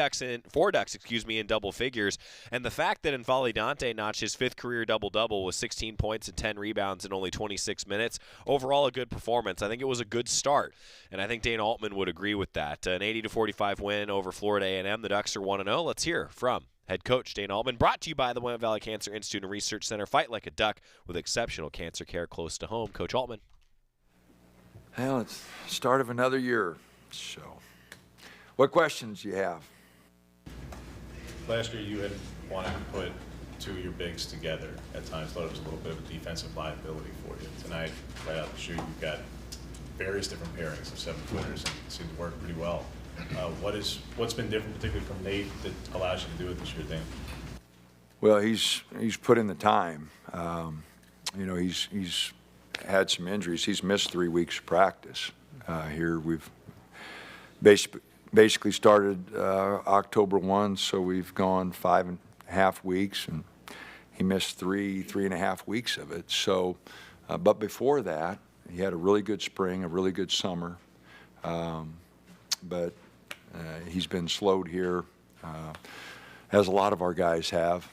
Ducks, in double figures. And the fact that N'Faly Dante notched his fifth career double-double with 16 points and 10 rebounds in only 26 minutes. Overall, a good performance. I think it was a good start, and I think Dan Altman would agree with that. An 80-45 win over Florida A&M. The Ducks are 1-0. Let's hear from head coach Dan Altman, brought to you by the Willamette Valley Cancer Institute and Research Center. Fight like a duck with exceptional cancer care close to home. Coach Altman. Well, it's the start of another year. So, what questions do you have? Last year you had wanted to put two of your bigs together at times. Thought it was a little bit of a defensive liability for you. Tonight, right out the chute, you've got various different pairings of 7-footers and it seemed to work pretty well. What's been different, particularly from Nate, that allows you to do it this year, Dan? Well, he's put in the time. He's had some injuries. He's missed 3 weeks of practice. Here we've basically started October 1, so we've gone 5.5 weeks, and he missed 3.5 weeks of it. So, but before that, he had a really good spring, a really good summer. But he's been slowed here, as a lot of our guys have,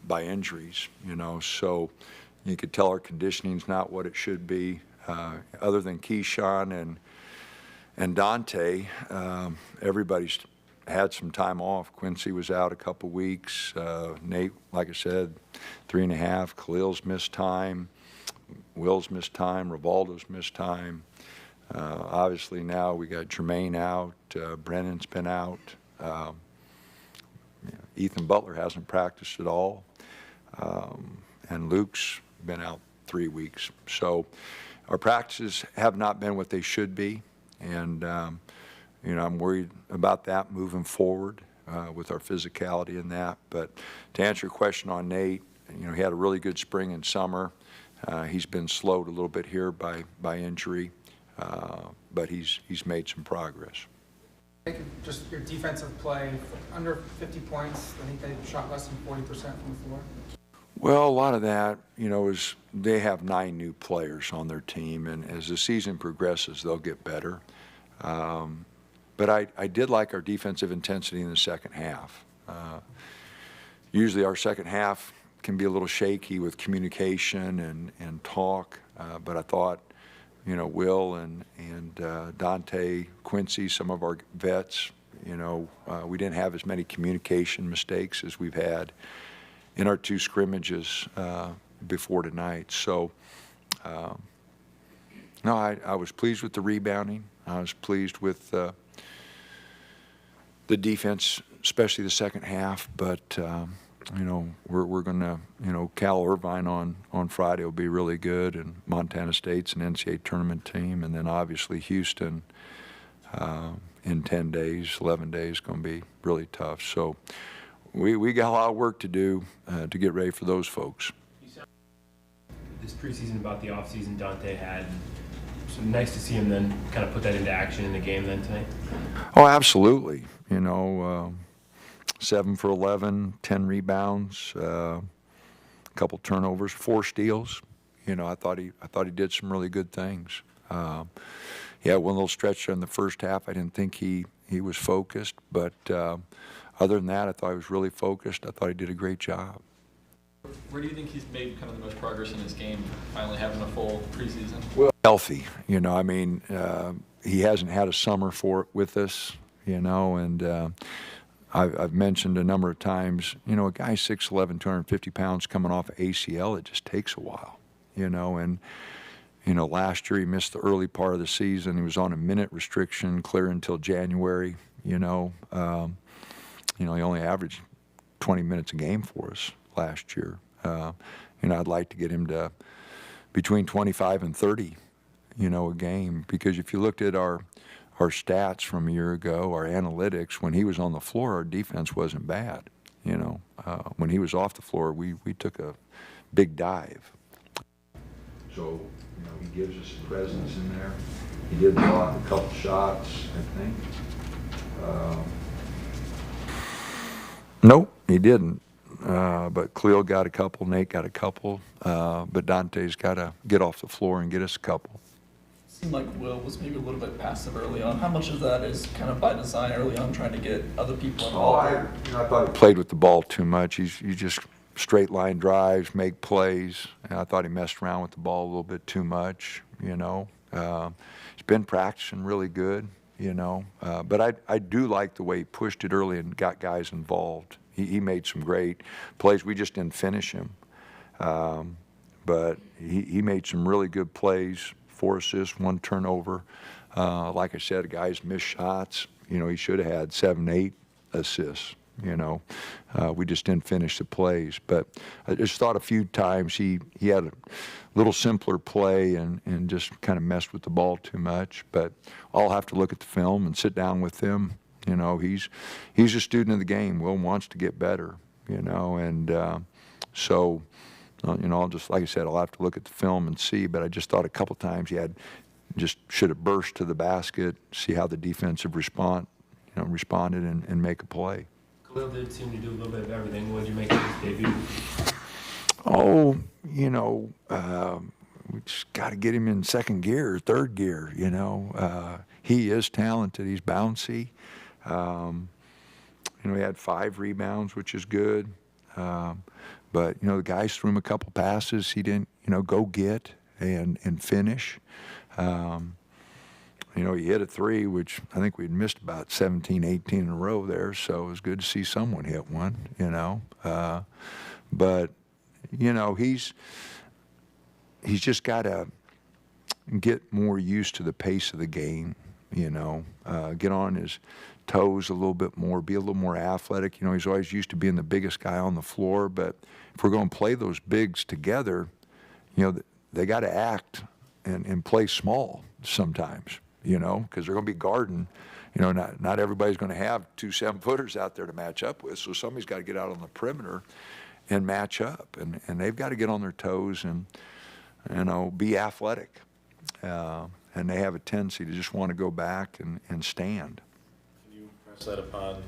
by injuries, so you could tell our conditioning's not what it should be. Other than Keyshawn and Dante, everybody's had some time off. Quincy was out a couple weeks. Nate, like I said, 3.5. Khalil's missed time. Will's missed time. Rivaldo's missed time. Obviously now we got Jermaine out, Brennan's been out, Ethan Butler hasn't practiced at all, and Luke's been out 3 weeks. So our practices have not been what they should be, and I'm worried about that moving forward with our physicality in that. But to answer your question on Nate, he had a really good spring and summer. He's been slowed a little bit here by injury. But he's made some progress. Just your defensive play, under 50 points, I think they shot less than 40% from the floor. Well, a lot of that, is they have 9 new players on their team, and as the season progresses, they'll get better. But I did like our defensive intensity in the second half. Usually our second half can be a little shaky with communication and talk, but I thought, Will and Dante, Quincy, some of our vets, we didn't have as many communication mistakes as we've had in our 2 scrimmages before tonight. So, no, I was pleased with the rebounding. I was pleased with the defense, especially the second half. But, we're going to, Cal Irvine on Friday will be really good, and Montana State's an NCAA tournament team. And then obviously Houston in 10 days, 11 days, going to be really tough. So we got a lot of work to do to get ready for those folks. This preseason about the offseason Dante had, so nice to see him then kind of put that into action in the game then tonight. Oh, absolutely. 7 for 11, 10 rebounds, a couple turnovers, 4 steals. I thought he did some really good things. One little stretch in the first half, I didn't think he was focused, but other than that, I thought he was really focused. I thought he did a great job. Where do you think he's made kind of the most progress in his game, finally having a full preseason? Well, healthy. He hasn't had a summer with us, and I've mentioned a number of times, a guy 6'11", 250 pounds coming off of ACL, it just takes a while, and last year he missed the early part of the season. He was on a minute restriction clear until January, he only averaged 20 minutes a game for us last year. I'd like to get him to between 25 and 30, a game, because if you looked at our stats from a year ago, our analytics, when he was on the floor, our defense wasn't bad. When he was off the floor, we took a big dive. So, he gives us some presence in there. He did block a couple shots, I think. Nope, he didn't. But Khalil got a couple, Nate got a couple, but Dante's got to get off the floor and get us a couple. Seemed like Will was maybe a little bit passive early on. How much of that is kind of by design early on, trying to get other people involved? I thought he played with the ball too much. He's just straight line drives, make plays. And I thought he messed around with the ball a little bit too much. He's been practicing really good. But I do like the way he pushed it early and got guys involved. He made some great plays. We just didn't finish him. But he made some really good plays, 4 assists, 1 turnover. Like I said, guys missed shots. He should have had 7, 8 assists. We just didn't finish the plays. But I just thought a few times he had a little simpler play and just kind of messed with the ball too much. But I'll have to look at the film and sit down with him. He's a student of the game. Will wants to get better, and so, I'll just, like I said, I'll have to look at the film and see, but I just thought a couple times he should have burst to the basket, see how the defensive responded and make a play. Khalil did seem to do a little bit of everything. What did you make of his debut? We just got to get him in second gear or third gear, He is talented. He's bouncy. He had 5 rebounds, which is good. But, the guys threw him a couple passes he didn't, go get and finish. He hit a 3, which I think we'd missed about 17, 18 in a row there, so it was good to see someone hit one, But, he's just got to get more used to the pace of the game, get on his toes a little bit more, be a little more athletic. He's always used to being the biggest guy on the floor, but if we're going to play those bigs together, they got to act and play small sometimes, because they're going to be guarding. Not everybody's going to have 2 7-footers out there to match up with, so somebody's got to get out on the perimeter and match up, and they've got to get on their toes and be athletic. And they have a tendency to just want to go back and stand. Can you press that upon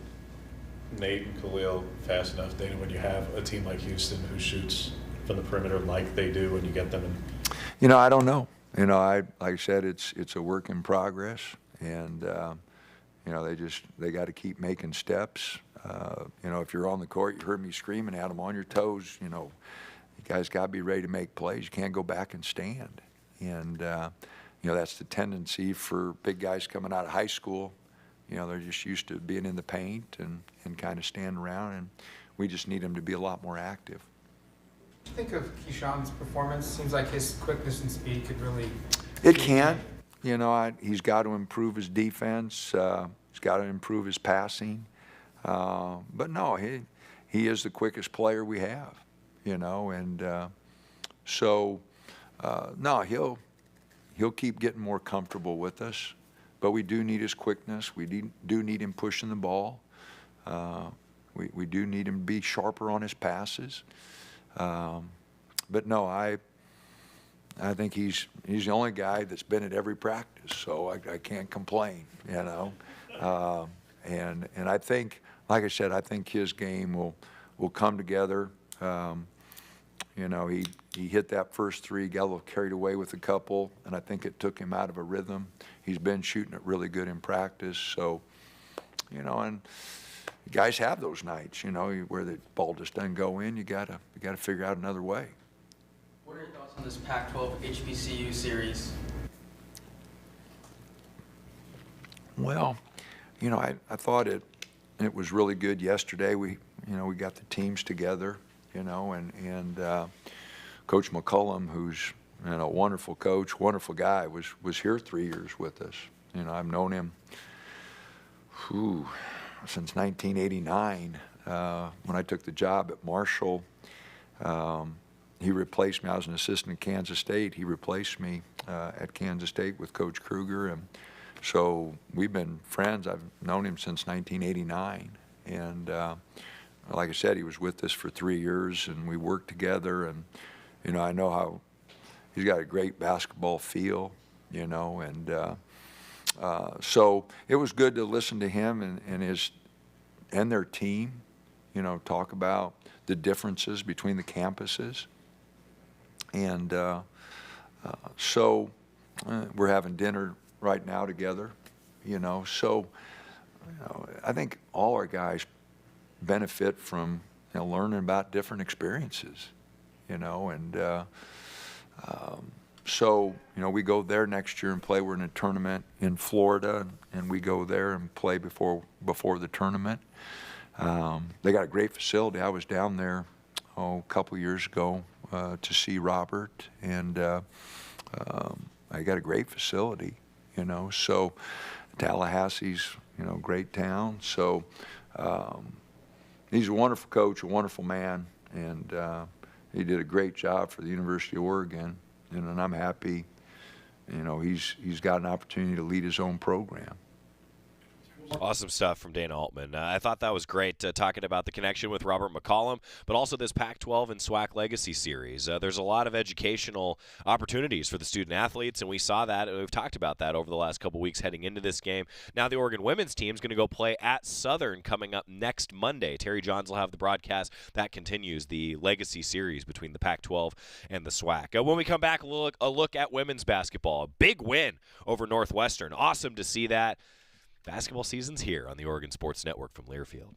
Nate and Khalil fast enough, Dana, when you have a team like Houston who shoots from the perimeter like they do when you get them in? I don't know. Like I said, it's a work in progress, and they got to keep making steps. If you're on the court, you heard me screaming at them, on your toes, you guys got to be ready to make plays. You can't go back and stand. And, that's the tendency for big guys coming out of high school. They're just used to being in the paint and kind of standing around, and we just need them to be a lot more active. What do you think of Keyshawn's performance? Seems like his quickness and speed could really... It can. He's got to improve his defense. He's got to improve his passing. But no, he is the quickest player we have, no, he'll keep getting more comfortable with us. But we do need his quickness. We do need him pushing the ball. We do need him to be sharper on his passes. But no, I think he's the only guy that's been at every practice, so I can't complain, And I think, like I said, I think his game will come together. He hit that first three, got a little carried away with a couple, and I think it took him out of a rhythm. He's been shooting it really good in practice, so, and guys have those nights, where the ball just doesn't go in. You gotta figure out another way. What are your thoughts on this Pac-12 HBCU series? Well, I thought it was really good yesterday. We got the teams together, and Coach McCullum, who's a wonderful coach, wonderful guy, was here 3 years with us. I've known him since 1989 when I took the job at Marshall. He replaced me. I was an assistant at Kansas State. He replaced me at Kansas State with Coach Kruger, and so we've been friends. I've known him since 1989, and like I said, he was with us for 3 years, and we worked together. And I know how he's got a great basketball feel, and so it was good to listen to him and their team, talk about the differences between the campuses. And so we're having dinner right now together, so I think all our guys benefit from learning about different experiences, and so we go there next year and play. We're in a tournament in Florida, and we go there and play before the tournament. They got a great facility. I was down there a couple of years ago to see Robert, and I got a great facility, so Tallahassee's great town. So he's a wonderful coach, a wonderful man, and he did a great job for the University of Oregon, and I'm happy, he's got an opportunity to lead his own program. Awesome stuff from Dana Altman. I thought that was great, talking about the connection with Robert McCollum, but also this Pac-12 and SWAC Legacy Series. There's a lot of educational opportunities for the student athletes, and we saw that, and we've talked about that over the last couple weeks heading into this game. Now the Oregon women's team is going to go play at Southern coming up next Monday. Terry Johns will have the broadcast. That continues the Legacy Series between the Pac-12 and the SWAC. When we come back, a look at women's basketball. A big win over Northwestern. Awesome to see that. Basketball season's here on the Oregon Sports Network from Learfield.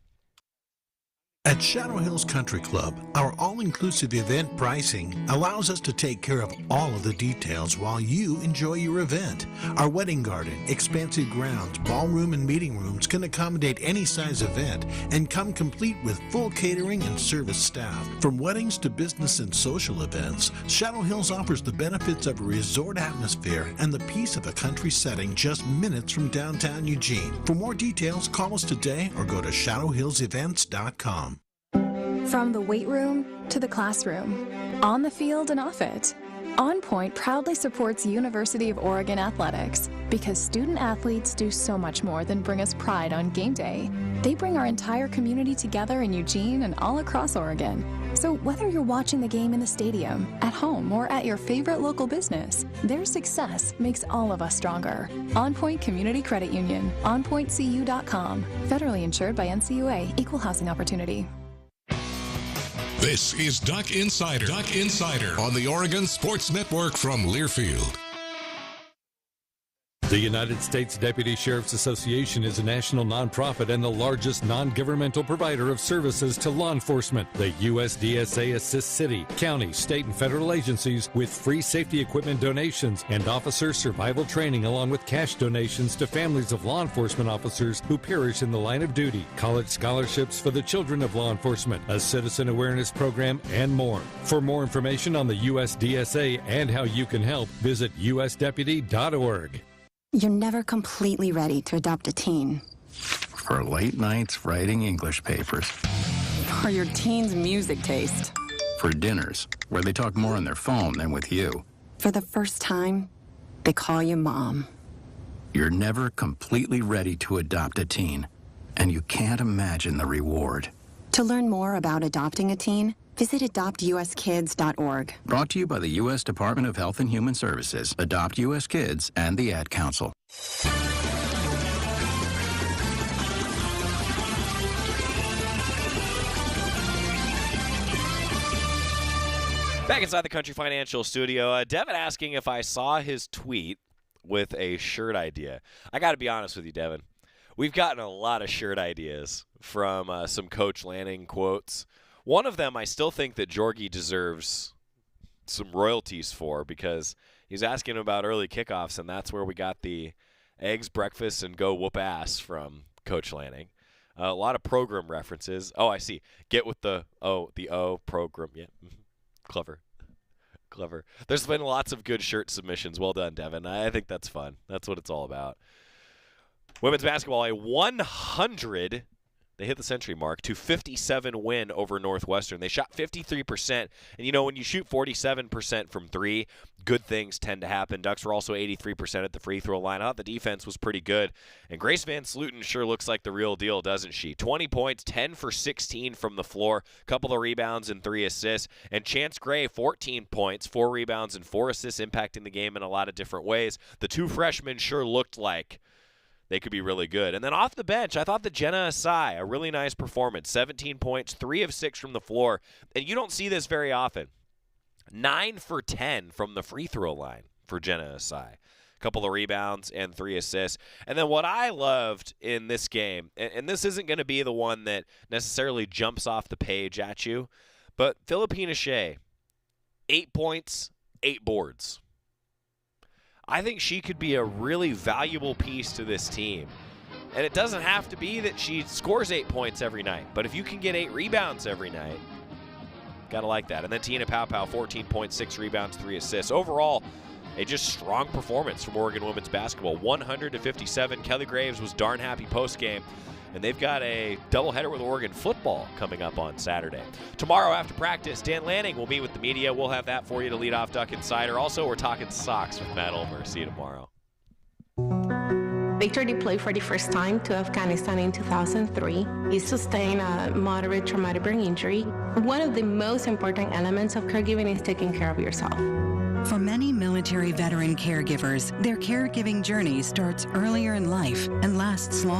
At Shadow Hills Country Club, our all-inclusive event pricing allows us to take care of all of the details while you enjoy your event. Our wedding garden, expansive grounds, ballroom, and meeting rooms can accommodate any size event and come complete with full catering and service staff. From weddings to business and social events, Shadow Hills offers the benefits of a resort atmosphere and the peace of a country setting just minutes from downtown Eugene. For more details, call us today or go to shadowhillsevents.com. From the weight room to the classroom, on the field and off it, On Point proudly supports University of Oregon athletics because student athletes do so much more than bring us pride on game day. They bring our entire community together in Eugene and all across Oregon. So whether you're watching the game in the stadium, at home, or at your favorite local business, their success makes all of us stronger. On Point Community Credit Union, onpointcu.com. Federally insured by NCUA, Equal Housing Opportunity. This is Duck Insider. Duck Insider on the Oregon Sports Network from Learfield. The United States Deputy Sheriff's Association is a national nonprofit and the largest non-governmental provider of services to law enforcement. The USDSA assists city, county, state, and federal agencies with free safety equipment donations and officer survival training, along with cash donations to families of law enforcement officers who perish in the line of duty, college scholarships for the children of law enforcement, a citizen awareness program, and more. For more information on the USDSA and how you can help, visit usdeputy.org. You're never completely ready to adopt a teen. For late nights writing English papers. For your teen's music taste. For dinners where they talk more on their phone than with you. For the first time, they call you mom. You're never completely ready to adopt a teen, and you can't imagine the reward. To learn more about adopting a teen, visit adoptuskids.org. Brought to you by the U.S. Department of Health and Human Services, Adopt U.S. Kids, and the Ad Council. Back inside the Country Financial studio, Devin asking if I saw his tweet with a shirt idea. I got to be honest with you, Devin. We've gotten a lot of shirt ideas from some Coach Lanning quotes. One of them I still think that Jorgie deserves some royalties for, because he's asking about early kickoffs, and that's where we got the eggs, breakfast, and go whoop ass from Coach Lanning. A lot of program references. Oh, I see. Get with the O program. Yeah, clever. There's been lots of good shirt submissions. Well done, Devin. I think that's fun. That's what it's all about. Women's basketball, a 100. They hit the century mark to 57 win over Northwestern. They shot 53%. And, when you shoot 47% from three, good things tend to happen. Ducks were also 83% at the free throw line. I thought the defense was pretty good. And Grace Van Sluten sure looks like the real deal, doesn't she? 20 points, 10 for 16 from the floor, couple of rebounds and 3 assists. And Chance Gray, 14 points, 4 rebounds and 4 assists, impacting the game in a lot of different ways. The two freshmen sure looked like they could be really good. And then off the bench, I thought that Jenna Asai, a really nice performance. 17 points, 3 of 6 from the floor. And you don't see this very often. 9 for 10 from the free throw line for Jenna Asai. A couple of rebounds and 3 assists. And then what I loved in this game, and this isn't going to be the one that necessarily jumps off the page at you, but Philippina Shea, 8 points, 8 boards. I think she could be a really valuable piece to this team. And it doesn't have to be that she scores 8 points every night, but if you can get 8 rebounds every night, gotta like that. And then Tina Paopao, 14 points, 6 rebounds, 3 assists. Overall, a just strong performance from Oregon women's basketball. 100-57. Kelly Graves was darn happy post-game. And they've got a doubleheader with Oregon football coming up on Saturday. Tomorrow after practice, Dan Lanning will meet with the media. We'll have that for you to lead off Duck Insider. Also, we're talking Sox with Matt Ulmer. See you tomorrow. Victor deployed for the first time to Afghanistan in 2003. He sustained a moderate traumatic brain injury. One of the most important elements of caregiving is taking care of yourself. For many military veteran caregivers, their caregiving journey starts earlier in life and lasts long.